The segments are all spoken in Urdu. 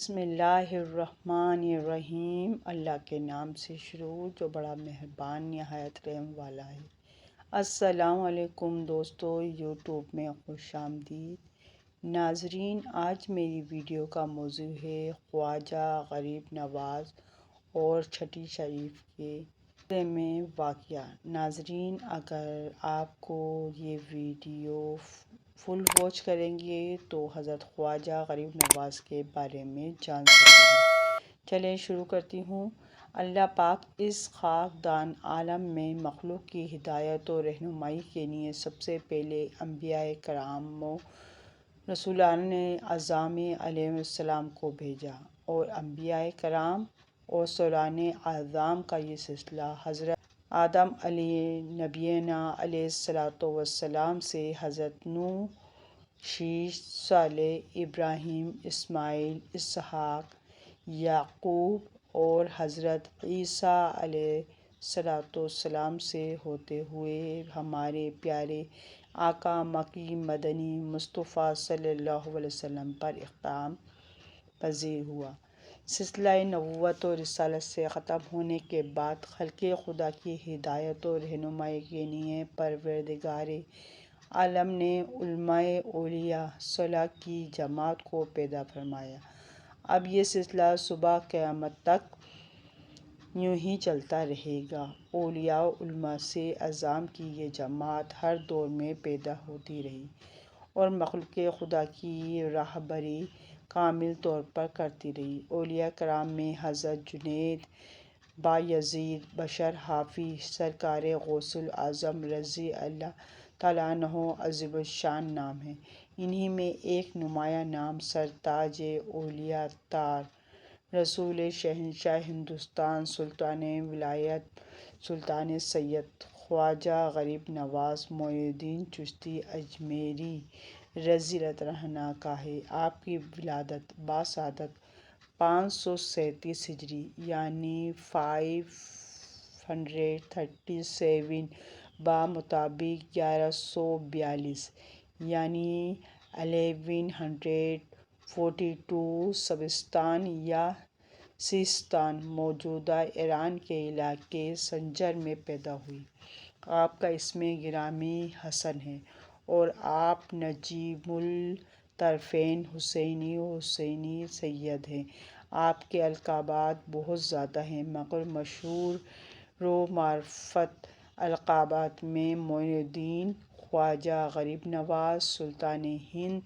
بسم اللہ الرحمن الرحیم۔ اللہ کے نام سے شروع جو بڑا مہربان نہایت رحم والا ہے۔ السلام علیکم دوستو، یوٹیوب میں خوش آمدید۔ ناظرین، آج میری ویڈیو کا موضوع ہے خواجہ غریب نواز اور چھٹی شریف کے بارے میں واقعہ۔ ناظرین، اگر آپ کو یہ ویڈیو فل واچ کریں گے تو حضرت خواجہ غریب نواز کے بارے میں جان سکیں گے۔ چلیں شروع کرتی ہوں۔ اللہ پاک اس خاکدان عالم میں مخلوق کی ہدایت و رہنمائی کے لیے سب سے پہلے انبیاء کرام و رسولان اعظام علیہ السلام کو بھیجا، اور انبیاء کرام اور رسولان اعظام کا یہ سلسلہ حضرت آدم علیہ نبینا علیہ الصلاۃ والسلام سے حضرت نوح، شیش، صالح، ابراہیم، اسماعیل، اسحاق، یعقوب اور حضرت عیسیٰ علیہ الصلاۃ والسلام سے ہوتے ہوئے ہمارے پیارے آقا مکی مدنی مصطفیٰ صلی اللہ علیہ وسلم پر اختتام پذیر ہوا۔ سلسلہ نبوت و رسالت سے ختم ہونے کے بعد خلق خدا کی ہدایت و رہنمائی کے لیے پروردگار عالم نے علماء اولیاء صالحہ کی جماعت کو پیدا فرمایا۔ اب یہ سلسلہ صبح قیامت تک یوں ہی چلتا رہے گا۔ اولیاء و علماء سے اعظام کی یہ جماعت ہر دور میں پیدا ہوتی رہی اور مخلوق خدا کی راہبری کامل طور پر کرتی رہی۔ اولیاء کرام میں حضرت جنید بایزید بشر حافظ سرکار غوث الاعظم رضی اللہ تعالیٰ عنہ عظیم الشان نام ہیں۔ انہی میں ایک نمایاں نام سرتاج اولیاء تاج رسول شہنشاہ ہندوستان سلطان ولایت سلطان سید خواجہ غریب نواز معین الدین چشتی اجمیری رضی اللہ تعالیٰ عنہ کا ہے۔ آپ کی ولادت بسعادت 537 ہجری یعنی 537 بمطابق 1142 یعنی 1142 شبستان یا سیستان موجودہ ایران کے علاقے سنجر میں پیدا ہوئی۔ آپ کا اسم گرامی حسن ہے اور آپ نجیب الطرفین حسینی و حسینی سید ہیں۔ آپ کے القابات بہت زیادہ ہیں مگر مشہور و معروف القابات میں معین الدین، خواجہ غریب نواز، سلطان ہند،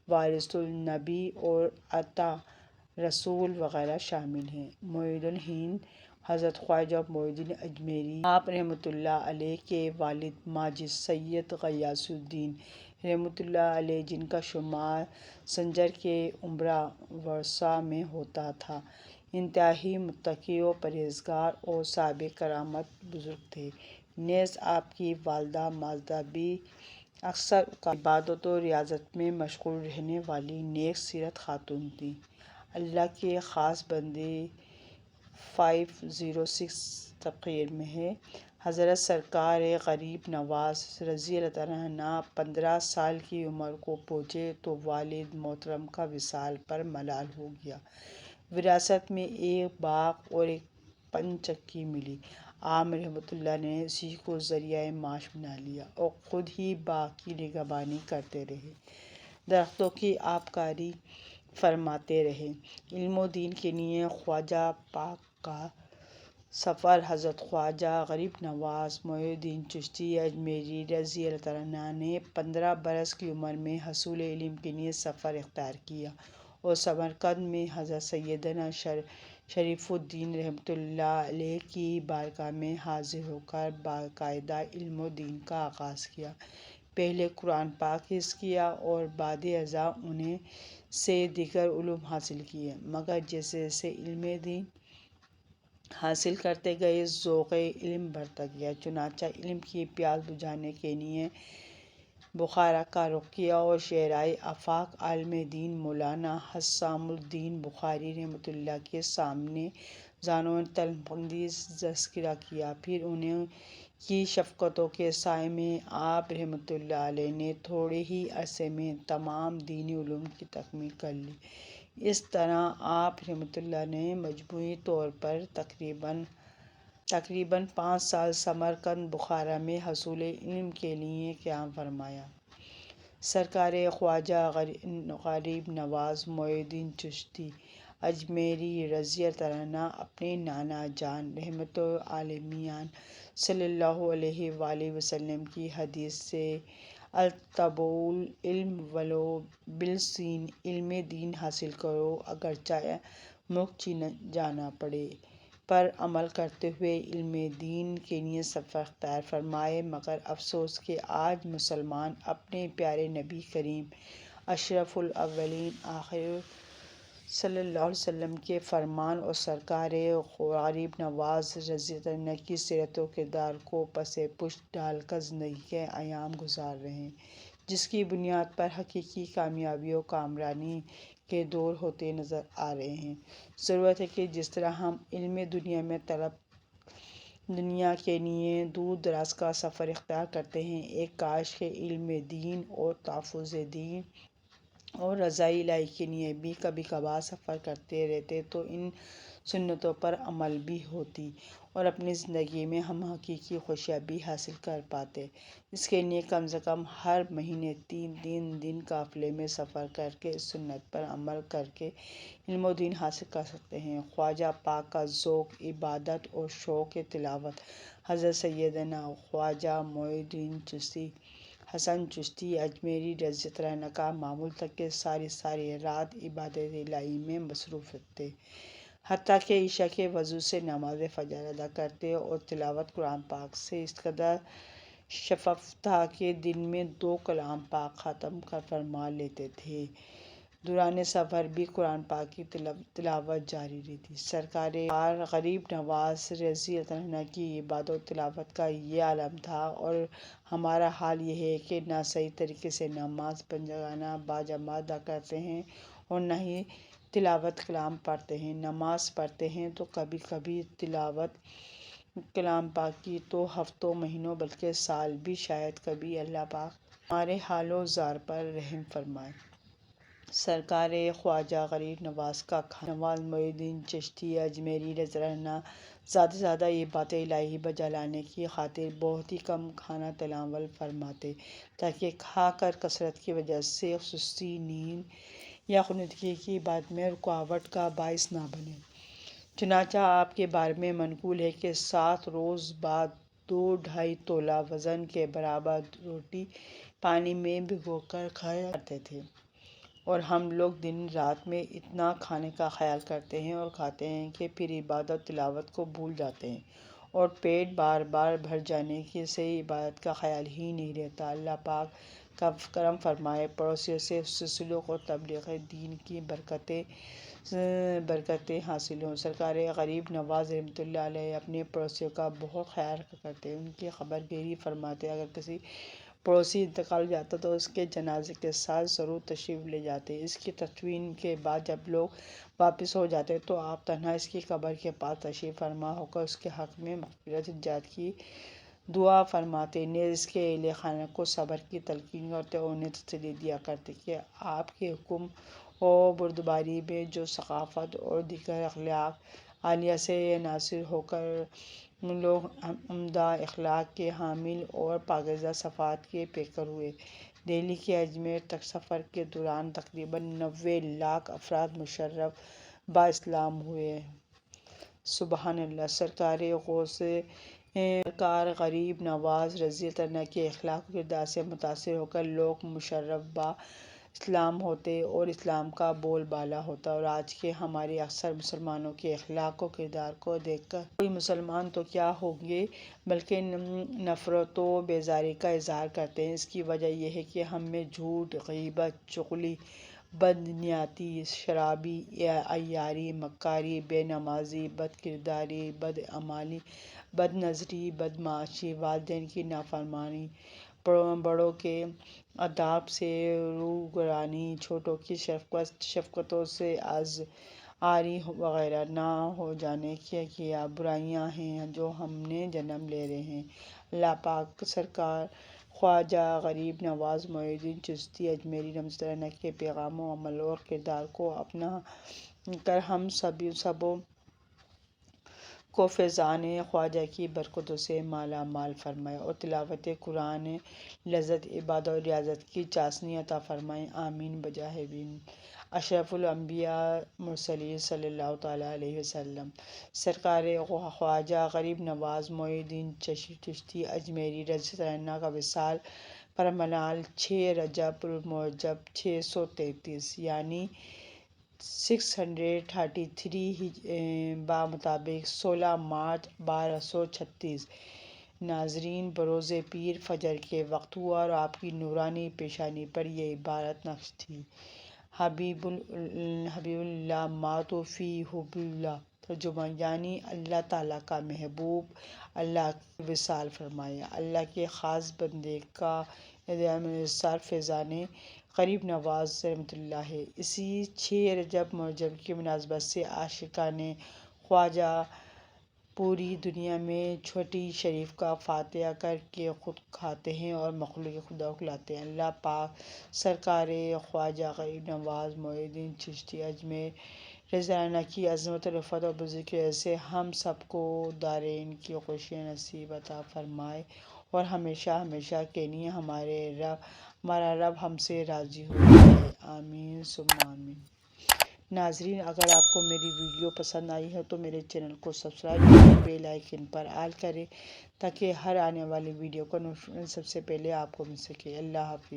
وارث النبی اور عطا رسول وغیرہ شامل ہیں۔ معین الہند حضرت خواجہ معین الدین اجمیری آپ رحمۃ اللہ علیہ کے والد ماجد سید غیاث الدین رحمۃ اللہ علیہ، جن کا شمار سنجر کے امراء ورثاء میں ہوتا تھا، انتہائی متقی و پرہیزگار اور صاحب کرامت بزرگ تھے۔ نیز آپ کی والدہ ماجدہ بھی اکثر اوقات عبادت و ریاضت میں مشغول رہنے والی نیک سیرت خاتون تھیں۔ اللہ کے خاص بندے 506 تقریر میں ہے۔ حضرت سرکار غریب نواز رضی اللہ تعالیٰ عنہ 15 سال کی عمر کو پہنچے تو والد محترم کا وصال پر ملال ہو گیا۔ وراثت میں ایک باغ اور ایک پن چکی ملی۔ آپ رحمۃ اللہ نے اسی کو ذریعہ معاش بنا لیا اور خود ہی باغ کی نگہبانی کرتے رہے، درختوں کی آبکاری فرماتے رہے۔ علم و دین کے لیے خواجہ پاک کا سفر حضرت خواجہ غریب نواز معین الدین چشتی اجمیری رضی اللہ تعالیٰ عنہ نے 15 برس کی عمر میں حصول علم کے لیے سفر اختیار کیا اور سمرقند میں حضرت سیدنا شریف الدین رحمۃ اللہ علیہ کی بارگاہ میں حاضر ہو کر باقاعدہ علم و دین کا آغاز کیا۔ پہلے قرآن پاک حفظ کیا اور بعد ازاں انہیں سے دیگر علوم حاصل کیے، مگر جیسے جیسے علم دین حاصل کرتے گئے ذوق علم بڑھتا گیا، چنانچہ علم کی پیاس بجھانے کے لیے بخارا کا رخ کیا اور شہرائے آفاق عالم دین مولانا حسام الدین بخاری رحمۃ اللہ کے سامنے ذانوں طلبمندی تذکرہ کیا۔ پھر انہیں کی شفقتوں کے سائے میں آپ رحمۃ اللہ علیہ نے تھوڑے ہی عرصے میں تمام دینی علوم کی تکمیل کر لی۔ اس طرح آپ رحمۃ اللہ نے مجموعی طور پر تقریباً 5 سال سمرقند بخارا میں حصول علم کے لیے قیام فرمایا۔ سرکار خواجہ غریب نواز معین الدین چشتی اجمیری رضی اللہ عنہ اپنے نانا جان رحمت العالمین صلی اللہ علیہ وآلہ وسلم کی حدیث سے الطلبوا العلم ولو بالصین، علم دین حاصل کرو اگرچہ ملک چین جانا پڑے، پر عمل کرتے ہوئے علم دین کے لیے سفر اختیار فرمائے۔ مگر افسوس کہ آج مسلمان اپنے پیارے نبی کریم اشرف الاولین آخرین صلی اللہ علیہ وسلم کے فرمان اور سرکار غریب نواز رضی اللہ عنہ کی سیرت و کردار کو پس پشت ڈال کر زندگی کے ایام گزار رہے ہیں، جس کی بنیاد پر حقیقی کامیابی و کامرانی کے دور ہوتے نظر آ رہے ہیں۔ ضرورت ہے کہ جس طرح ہم علم دنیا کے لیے دور دراز کا سفر اختیار کرتے ہیں، ایک کاش کہ علم دین اور تحفظ دین اور رضا الہی کے لیے بھی کبھی کبھار سفر کرتے رہتے تو ان سنتوں پر عمل بھی ہوتی اور اپنی زندگی میں ہم حقیقی خوشیاں بھی حاصل کر پاتے۔ اس کے لیے کم از کم ہر مہینے 3 دن قافلے میں سفر کر کے اس سنت پر عمل کر کے علم و دین حاصل کر سکتے ہیں۔ خواجہ پاک کا ذوق عبادت اور شوق تلاوت حضرت سیدنا خواجہ معین الدین چشتی حسن چشتی اجمیری رضی اللہ عنہ کا معمول تھا کہ ساری رات عبادت الہی میں مصروف رہتے، حتیٰ کہ عشاء کے وضو سے نماز فجر ادا کرتے اور تلاوت قرآن پاک سے اس قدر شغف تھا کہ دن میں 2 کلام پاک ختم فرما لیتے تھے۔ دوران سفر بھی قرآن پاک کی تلاوت جاری رہتی۔ سرکار غریب نواز رضی اللہ عنہ کی عبادت و تلاوت کا یہ عالم تھا، اور ہمارا حال یہ ہے کہ نہ صحیح طریقے سے نماز پنجگانہ باجماعت ادا کرتے ہیں اور نہ ہی تلاوت کلام پڑھتے ہیں۔ نماز پڑھتے ہیں تو کبھی کبھی تلاوت کلام پاک کی تو ہفتوں مہینوں بلکہ سال بھی شاید کبھی۔ اللہ پاک ہمارے حال و زار پر رحم فرمائے۔ سرکار خواجہ غریب نواز کا کھانا نواز معین الدین چشتی اجمیری رضی اللہ عنہ زیادہ عبادت الہی بجا لانے کی خاطر بہت ہی کم کھانا تناول فرماتے، تاکہ کھا کر کثرت کی وجہ سے سستی، نیند یا خنودگی کی عبادت میں رکاوٹ کا باعث نہ بنے۔ چنانچہ آپ کے بارے میں منقول ہے کہ 7 روز بعد 2-2.5 تولہ وزن کے برابر روٹی پانی میں بھگو کر کھایا کرتے تھے، اور ہم لوگ دن رات میں اتنا کھانے کا خیال کرتے ہیں اور کھاتے ہیں کہ پھر عبادت تلاوت کو بھول جاتے ہیں اور پیٹ بار بار بھر جانے سے عبادت کا خیال ہی نہیں رہتا۔ اللہ پاک کا کرم فرمائے، پڑوسیوں سے حسن سلوک اور تبلیغ دین کی برکتیں حاصل ہوں۔ سرکار غریب نواز رحمۃ اللہ علیہ اپنے پڑوسیوں کا بہت خیال رکھا کرتے، ان کی خبر گیری فرماتے۔ اگر کسی پڑوسی انتقال جاتا تو اس کے جنازے کے ساتھ ضرور تشریف لے جاتے۔ اس کی تدفین کے بعد جب لوگ واپس ہو جاتے تو آپ تنہا اس کی قبر کے پاس تشریف فرما ہو کر اس کے حق میں مغفرت جات کی دعا فرماتے، نیز اس کے اہل خانہ کو صبر کی تلقین کرتے اور انہیں تسلی دیا کرتے کہ آپ کے حکم و بردباری میں جو ثقافت اور دیگر اخلاق عالیہ سے ناصر ہو کر لوگ عمدہ اخلاق کے حامل اور پاکیزہ صفات کے پیکر ہوئے۔ دہلی سے اجمیر تک سفر کے دوران تقریباً 90 لاکھ افراد مشرف با اسلام ہوئے۔ سبحان اللہ! سرکار غریب نواز رضی اللہ عنہ کے اخلاق و کردار سے متاثر ہو کر لوگ مشرف با اسلام ہوتے اور اسلام کا بول بالا ہوتا، اور آج کے ہمارے اکثر مسلمانوں کے اخلاق و کردار کو دیکھ کر کوئی مسلمان تو کیا ہوں گے بلکہ نفرت و بیزاری کا اظہار کرتے ہیں۔ اس کی وجہ یہ ہے کہ ہم میں جھوٹ، غیبت، چغلی، بد نیتی، شرابی، عیاری، مکاری، بے نمازی، بد کرداری، بد عملی، بد نظری، بدمعاشی، والدین کی نافرمانی، بڑوں کے آداب سے روگردانی، چھوٹوں کی شفقتوں سے عاری وغیرہ نہ ہو جانے کیا برائیاں ہیں جو ہم میں جنم لے رہے ہیں۔ اللہ پاک سرکار خواجہ غریب نواز معین الدین چشتی اجمیری رحمۃ اللہ علیہ کے پیغام و عمل اور کردار کو اپنا کر ہم سبوں کو فیضان خواجہ کی برکتوں سے مالا مال فرمائے اور تلاوت قرآن لذت عبادت اور ریاضت کی چاشنی عطا فرمائے، آمین بجاہ اشرف الانبیاء مرسلین صلی اللہ تعالیٰ علیہ وسلم۔ سرکار خواجہ غریب نواز معین الدین چشتی اجمیری رضی اللہ عنہ کا وصال پر منال 6 رجب المرجب 633 یعنی 633 بمطابق 16 مارچ 1236 ناظرین بروز پیر فجر کے وقت ہوا اور آپ کی نورانی پیشانی پر یہ عبارت نقش تھی: حبیب اللہ ماتو فی حب اللہ، ترجمہ یعنی اللہ تعالیٰ کا محبوب اللہ کا وصال فرمایا۔ اللہ کے خاص بندے کا سر فیضان غریب نواز رحمۃ اللہ ہے۔ اسی 6 رجب مرجب کی مناسبت سے عاشقان خواجہ پوری دنیا میں چھٹی شریف کا فاتحہ کر کے خود کھاتے ہیں اور مخلوق خدا کو کھلاتے ہیں۔ اللہ پاک سرکار خواجہ غریب نواز معین الدین چشتی اجمیری رضی اللہ عنہ کی عظمت اور رفعت اور بزرگی کی وجہ سے ہم سب کو دارین کی خوشیاں نصیب عطا فرمائے اور ہمیشہ ہمیشہ کے لیے ہمارا رب ہم سے راضی ہو جائے، آمین ثم آمین۔ ناظرین، اگر آپ کو میری ویڈیو پسند آئی ہے تو میرے چینل کو سبسکرائب کریں، بیل آئیکن پر آل کریں تاکہ ہر آنے والی ویڈیو کا نوٹیفیکیشن سب سے پہلے آپ کو مل سکے۔ اللہ حافظ۔